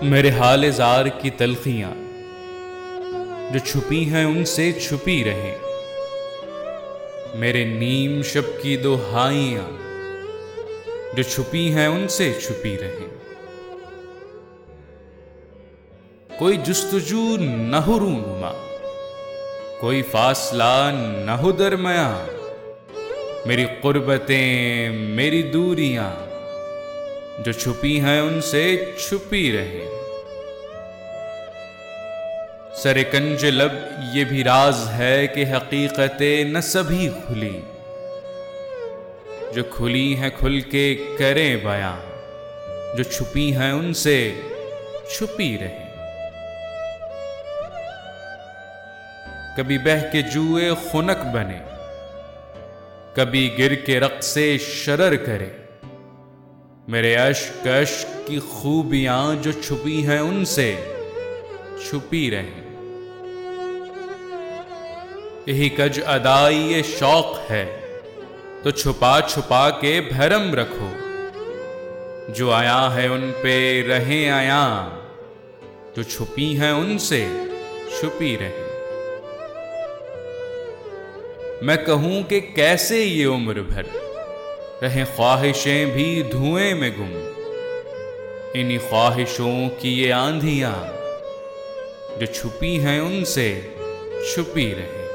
मेरे हाल जार की तलखियां जो छुपी हैं उनसे छुपी रहें। मेरे नीम शब की दुहाइयां जो छुपी हैं उनसे छुपी रहें। कोई जुस्तजू न हो रूनुमा, कोई फासला न हो दरमियां। मेरी कुर्बतें मेरी दूरियां जो छुपी हैं उनसे छुपी रहें। सरे कंज लब ये भी राज है कि हकीकतें न सभी खुली, जो खुली हैं खुल के करें बयां, जो छुपी हैं उनसे छुपी रहें। कभी बह के जुए खुनक बने, कभी गिर के रक़्से शरर करे। मेरे अश्क अश्क की खूबियां जो छुपी हैं उनसे छुपी रहें। यही कज अदाई ये शौक है तो छुपा छुपा के भरम रखो। जो आया है उन पे रहें आया, जो छुपी हैं उनसे छुपी रहें। मैं कहूं कि कैसे ये उम्र भर रहें ख्वाहिशें भी धुएं में गुम। इन्हीं ख्वाहिशों की ये आंधियां जो छुपी हैं उनसे छुपी रहें।